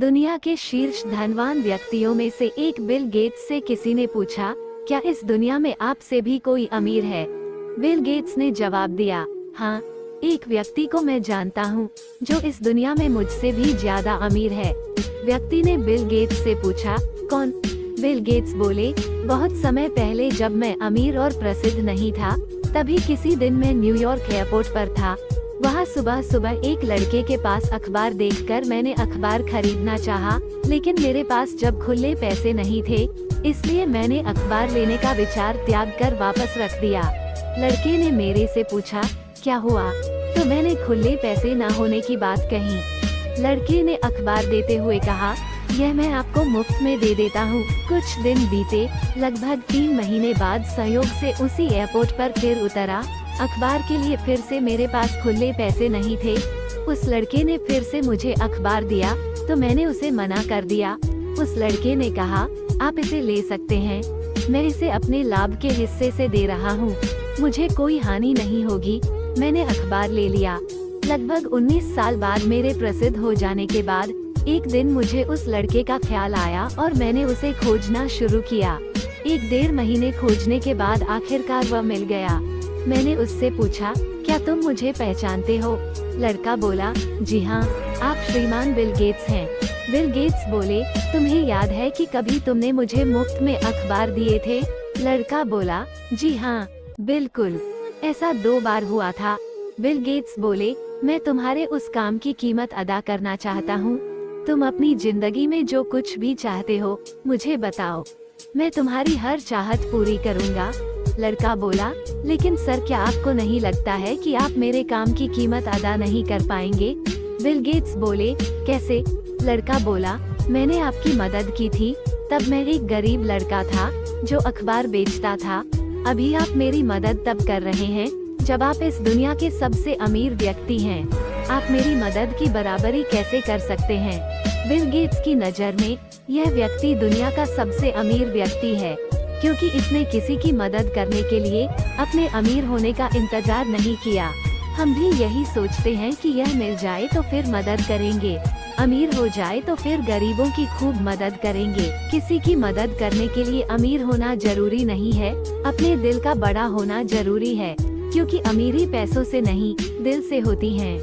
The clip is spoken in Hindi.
दुनिया के शीर्ष धनवान व्यक्तियों में से एक बिल गेट्स से किसी ने पूछा, क्या इस दुनिया में आपसे भी कोई अमीर है? बिल गेट्स ने जवाब दिया, हाँ, एक व्यक्ति को मैं जानता हूँ जो इस दुनिया में मुझसे भी ज्यादा अमीर है। व्यक्ति ने बिल गेट्स से पूछा, कौन? बिल गेट्स बोले, बहुत समय पहले जब मैं अमीर और प्रसिद्ध नहीं था, तभी किसी दिन मैं न्यूयॉर्क एयरपोर्ट पर था। वहाँ सुबह सुबह एक लड़के के पास अखबार देखकर मैंने अखबार खरीदना चाहा, लेकिन मेरे पास जब खुले पैसे नहीं थे, इसलिए मैंने अखबार लेने का विचार त्याग कर वापस रख दिया। लड़के ने मेरे से पूछा, क्या हुआ? तो मैंने खुले पैसे न होने की बात कही। लड़के ने अखबार देते हुए कहा, यह मैं आपको मुफ्त में दे देता हूँ। कुछ दिन बीते, लगभग 3 महीने बाद संयोग से उसी एयरपोर्ट पर फिर उतरा। अखबार के लिए फिर से मेरे पास खुले पैसे नहीं थे। उस लड़के ने फिर से मुझे अखबार दिया, तो मैंने उसे मना कर दिया। उस लड़के ने कहा, आप इसे ले सकते हैं, मैं इसे अपने लाभ के हिस्से से दे रहा हूँ, मुझे कोई हानि नहीं होगी। मैंने अखबार ले लिया। लगभग 19 साल बाद मेरे प्रसिद्ध हो जाने के बाद एक दिन मुझे उस लड़के का ख्याल आया और मैंने उसे खोजना शुरू किया। 1-1.5 महीने खोजने के बाद आखिरकार वह मिल गया। मैंने उससे पूछा, क्या तुम मुझे पहचानते हो? लड़का बोला, जी हाँ, आप श्रीमान बिल गेट्स हैं। बिल गेट्स बोले, तुम्हें याद है कि कभी तुमने मुझे मुफ्त में अखबार दिए थे? लड़का बोला, जी हाँ, बिल्कुल, ऐसा 2 बार हुआ था। बिल गेट्स बोले, मैं तुम्हारे उस काम की कीमत अदा करना चाहता हूँ। तुम अपनी जिंदगी में जो कुछ भी चाहते हो, मुझे बताओ, मैं तुम्हारी हर चाहत पूरी करूँगा। लड़का बोला, लेकिन सर, क्या आपको नहीं लगता है कि आप मेरे काम की कीमत अदा नहीं कर पाएंगे? बिल गेट्स बोले, कैसे? लड़का बोला, मैंने आपकी मदद की थी, तब मैं एक गरीब लड़का था जो अखबार बेचता था। अभी आप मेरी मदद तब कर रहे हैं जब आप इस दुनिया के सबसे अमीर व्यक्ति हैं। आप मेरी मदद की बराबरी कैसे कर सकते हैं? बिल गेट्स की नज़र में यह व्यक्ति दुनिया का सबसे अमीर व्यक्ति है, क्योंकि इसने किसी की मदद करने के लिए अपने अमीर होने का इंतजार नहीं किया। हम भी यही सोचते हैं कि यह मिल जाए तो फिर मदद करेंगे, अमीर हो जाए तो फिर गरीबों की खूब मदद करेंगे। किसी की मदद करने के लिए अमीर होना जरूरी नहीं है, अपने दिल का बड़ा होना जरूरी है, क्योंकि अमीरी पैसों से नहीं, दिल से होती है।